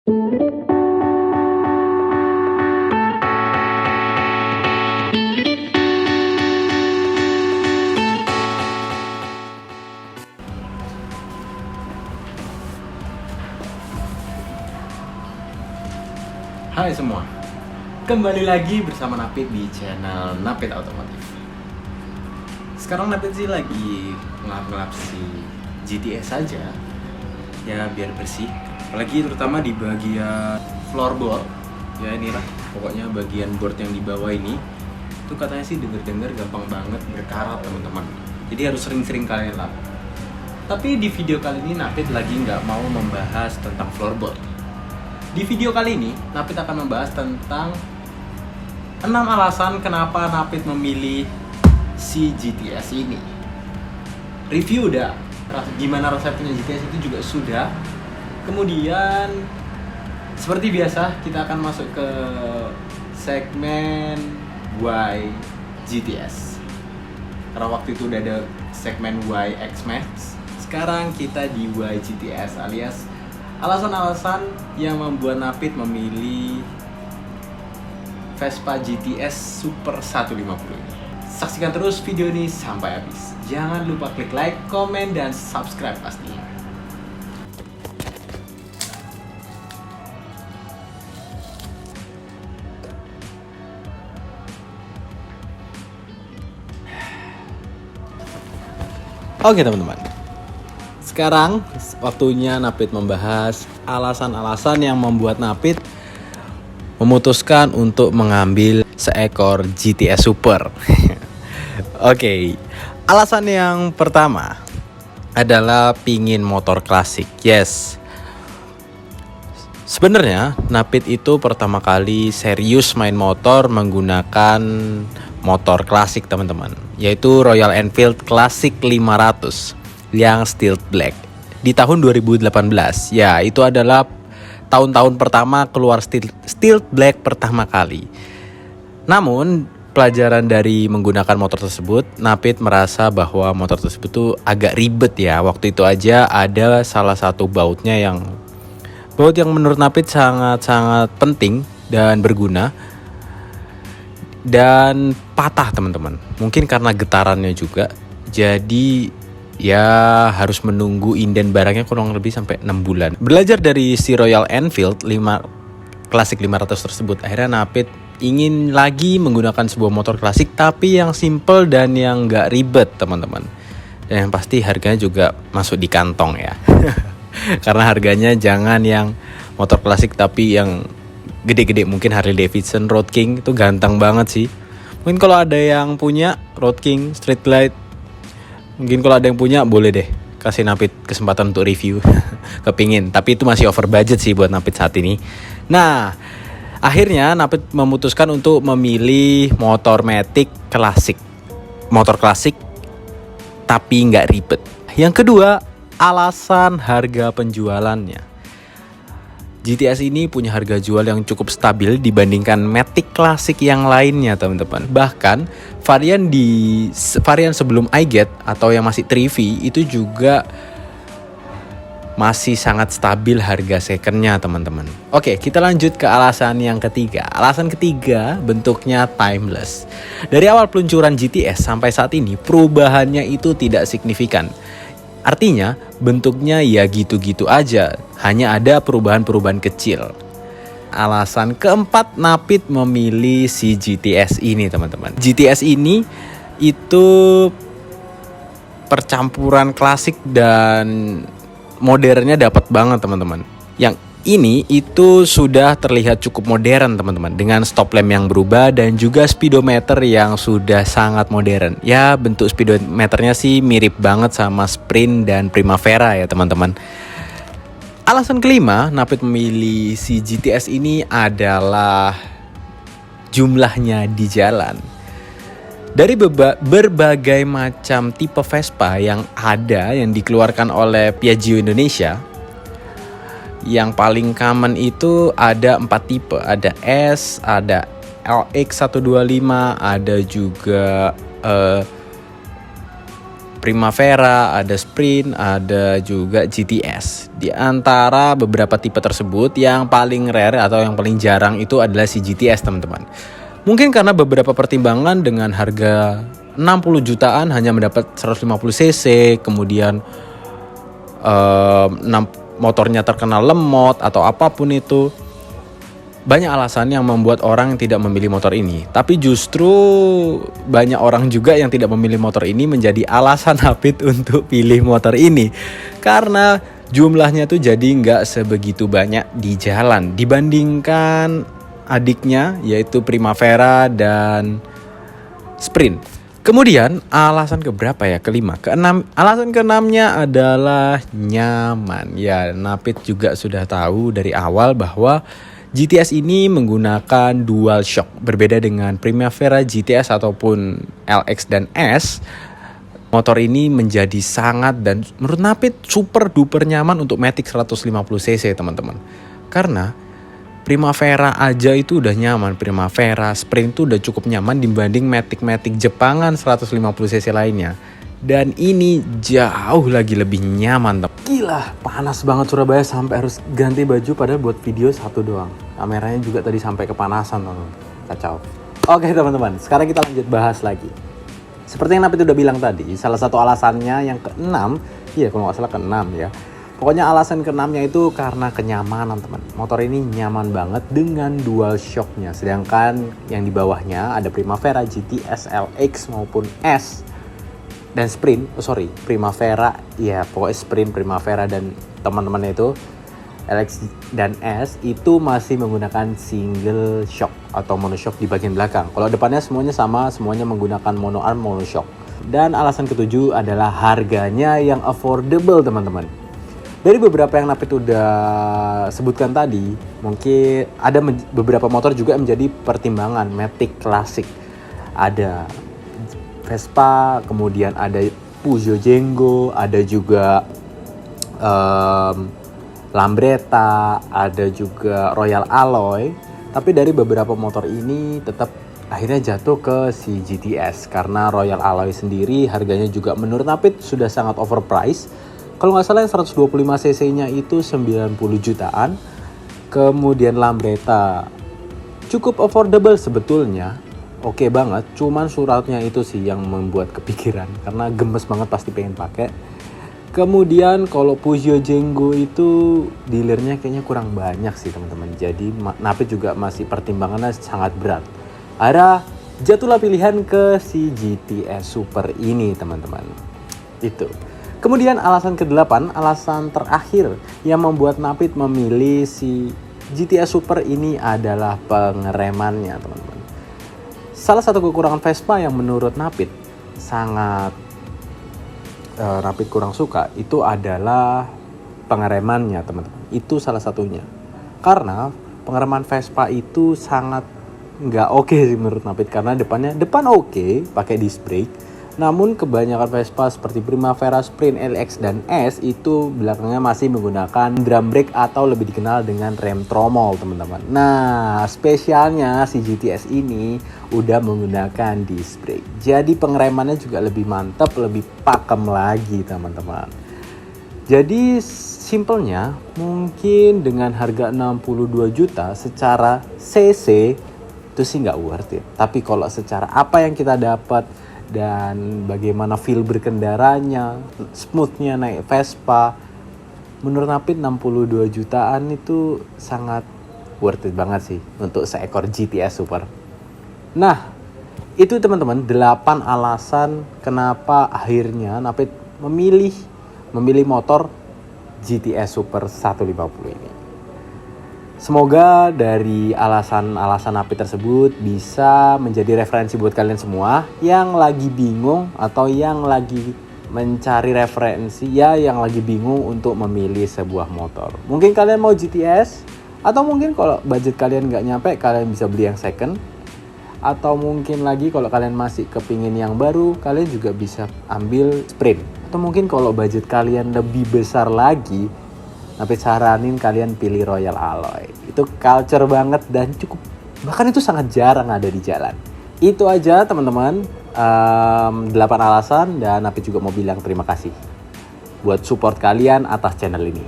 Hai semua, kembali lagi bersama Napit di channel Napit Otomotif. Sekarang Napit sih lagi ngelap-ngelap si GTS saja, ya biar bersih. Apalagi terutama di bagian floorboard, ya inilah pokoknya bagian board yang di bawah ini. Itu katanya sih denger-denger gampang banget berkarat teman-teman. Jadi harus sering-sering kalian lap. Tapi di video kali ini Napit lagi nggak mau membahas tentang floorboard. Di video kali ini, Napit akan membahas tentang 6 alasan kenapa Napit memilih si GTS ini. Review udah, gimana rasanya punya GTS itu juga sudah. Kemudian, seperti biasa, kita akan masuk ke segmen Why GTS. Karena waktu itu udah ada segmen Why X-Max. Sekarang kita di Why GTS alias alasan-alasan yang membuat Napit memilih Vespa GTS Super 150 ini. Saksikan terus video ini sampai habis. Jangan lupa klik like, komen, dan subscribe pastinya. Oke teman-teman, sekarang waktunya Napit membahas alasan-alasan yang membuat Napit memutuskan untuk mengambil seekor GTS Super. Oke, alasan yang pertama adalah pingin motor klasik. Yes, sebenarnya Napit itu pertama kali serius main motor menggunakan motor klasik teman-teman, yaitu Royal Enfield Classic 500 yang Steel Black di tahun 2018. Ya, itu adalah tahun-tahun pertama keluar Steel Black pertama kali. Namun, pelajaran dari menggunakan motor tersebut, Napit merasa bahwa motor tersebut tuh agak ribet ya. Waktu itu aja ada salah satu baut yang menurut Napit sangat-sangat penting dan berguna dan patah teman-teman. Mungkin karena getarannya juga. Jadi ya harus menunggu inden barangnya kurang lebih sampai 6 bulan. Belajar dari si Royal Enfield Classic 500 tersebut, akhirnya Napit ingin lagi menggunakan sebuah motor klasik tapi yang simple dan yang gak ribet teman-teman. Dan yang pasti harganya juga masuk di kantong ya. Karena harganya jangan yang motor klasik tapi yang gede-gede, mungkin Harley Davidson Road King itu ganteng banget sih. Mungkin kalau ada yang punya Road King Street Glide, mungkin kalau ada yang punya boleh deh kasih Napit kesempatan untuk review. Kepingin, tapi itu masih over budget sih buat Napit saat ini. Nah, akhirnya Napit memutuskan untuk memilih motor matic klasik. Motor klasik tapi nggak ribet. Yang kedua, alasan harga penjualannya. GTS ini punya harga jual yang cukup stabil dibandingkan matic klasik yang lainnya teman-teman. Bahkan varian sebelum iGet atau yang masih 3V itu juga masih sangat stabil harga secondnya teman-teman. Oke, kita lanjut ke alasan yang ketiga. Alasan ketiga bentuknya timeless. Dari awal peluncuran GTS sampai saat ini perubahannya itu tidak signifikan. Artinya bentuknya ya gitu-gitu aja, hanya ada perubahan-perubahan kecil. Alasan keempat Napit memilih si GTS ini teman-teman. GTS ini itu percampuran klasik dan modernnya dapat banget teman-teman. Yang ini itu sudah terlihat cukup modern teman-teman, dengan stop lamp yang berubah dan juga speedometer yang sudah sangat modern. Ya, bentuk speedometernya sih mirip banget sama Sprint dan Primavera ya teman-teman. Alasan kelima Napit memilih si GTS ini adalah jumlahnya di jalan. Dari berbagai macam tipe Vespa yang ada yang dikeluarkan oleh Piaggio Indonesia, yang paling common itu ada 4 tipe. Ada S, ada LX125, ada juga Primavera, ada Sprint, ada juga GTS. Di antara beberapa tipe tersebut, yang paling rare atau yang paling jarang itu adalah si GTS, teman-teman. Mungkin karena beberapa pertimbangan, dengan harga 60 jutaan hanya mendapat 150 cc, kemudian motornya terkena lemot atau apapun itu. Banyak alasan yang membuat orang tidak memilih motor ini. Tapi justru banyak orang juga yang tidak memilih motor ini menjadi alasan Hafid untuk pilih motor ini. Karena jumlahnya tuh jadi nggak sebegitu banyak di jalan dibandingkan adiknya, yaitu Primavera dan Sprint. Kemudian alasan keberapa ya? Kelima, keenam. Alasan keenamnya adalah nyaman. Ya, Hafid juga sudah tahu dari awal bahwa GTS ini menggunakan dual shock. Berbeda dengan Primavera, GTS ataupun LX dan S, motor ini menjadi sangat dan menurut Hafid super duper nyaman untuk Matic 150cc, teman-teman. Karena Primavera aja itu udah nyaman, Primavera, Sprint itu udah cukup nyaman dibanding Matic Jepangan 150cc lainnya. Dan ini jauh lagi lebih nyaman, teman. Gila, panas banget Surabaya sampai harus ganti baju padahal buat video satu doang. Kameranya juga tadi sampai kepanasan, teman. Kacau. Oke teman-teman, sekarang kita lanjut bahas lagi. Seperti yang Hafid udah bilang tadi, salah satu alasannya yang keenam, iya kalau nggak salah keenam ya. Pokoknya alasan keenamnya itu karena kenyamanan, teman. Motor ini nyaman banget dengan dual shocknya. Sedangkan yang di bawahnya ada Primavera, GTS, LX maupun S. Dan Sprint, Primavera, ya pokoknya Sprint, Primavera dan teman-temannya itu LX dan S itu masih menggunakan single shock atau monoshock di bagian belakang. Kalau depannya semuanya sama, semuanya menggunakan monoarm monoshock. Dan alasan ketujuh adalah harganya yang affordable, teman-teman. Dari beberapa yang Hafid udah sebutkan tadi, mungkin ada beberapa motor juga menjadi pertimbangan. Matic Classic, ada Vespa, kemudian ada Peugeot Jenggo, ada juga Lambretta, ada juga Royal Alloy. Tapi dari beberapa motor ini tetap akhirnya jatuh ke si GTS karena Royal Alloy sendiri harganya juga menurut Hafid sudah sangat overpriced. Kalau nggak salah yang 125cc nya itu 90 jutaan. Kemudian Lambretta cukup affordable sebetulnya, oke banget, cuman suratnya itu sih yang membuat kepikiran karena gemes banget pasti pengen pakai. Kemudian kalau Peugeot Jenggo itu dealernya kayaknya kurang banyak sih, teman-teman. Jadi Hafid juga masih pertimbangannya sangat berat. Akhirnya jatuhlah pilihan ke si GTS Super ini, teman-teman. Itu. Kemudian alasan ke-8, alasan terakhir yang membuat Hafid memilih si GTS Super ini adalah pengeremannya, teman-teman. Salah satu kekurangan Vespa yang menurut Hafid sangat Hafid kurang suka itu adalah pengeremannya, teman-teman. Itu salah satunya. Karena pengereman Vespa itu sangat nggak oke sih menurut Hafid, karena depan oke pakai disc brake. Namun kebanyakan Vespa seperti Primavera, Sprint, LX, dan S itu belakangnya masih menggunakan drum brake atau lebih dikenal dengan rem tromol, teman-teman. Nah, spesialnya si GTS ini udah menggunakan disc brake. Jadi pengeremannya juga lebih mantap, lebih pakem lagi, teman-teman. Jadi simpelnya mungkin dengan harga 62 juta secara CC itu sih nggak worth it. Tapi kalau secara apa yang kita dapat dan bagaimana feel berkendaranya, smoothnya naik Vespa, menurut Hafid 62 jutaan itu sangat worth it banget sih untuk seekor GTS Super. Nah, itu teman-teman 8 alasan kenapa akhirnya Hafid memilih motor GTS Super 150 ini. Semoga dari alasan-alasan Hafid tersebut bisa menjadi referensi buat kalian semua yang lagi bingung atau yang lagi mencari referensi, ya yang lagi bingung untuk memilih sebuah motor. Mungkin kalian mau GTS, atau mungkin kalau budget kalian nggak nyampe, kalian bisa beli yang second. Atau mungkin lagi kalau kalian masih kepingin yang baru, kalian juga bisa ambil Sprint. Atau mungkin kalau budget kalian lebih besar lagi, tapi saranin kalian pilih Royal Alloy. Itu culture banget dan cukup, bahkan itu sangat jarang ada di jalan. Itu aja teman-teman 8 alasan, dan Apit juga mau bilang terima kasih buat support kalian atas channel ini.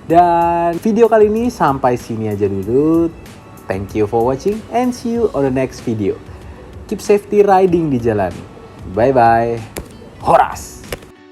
Dan video kali ini sampai sini aja dulu. Thank you for watching and see you on the next video. Keep safety riding di jalan. Bye bye. Horas.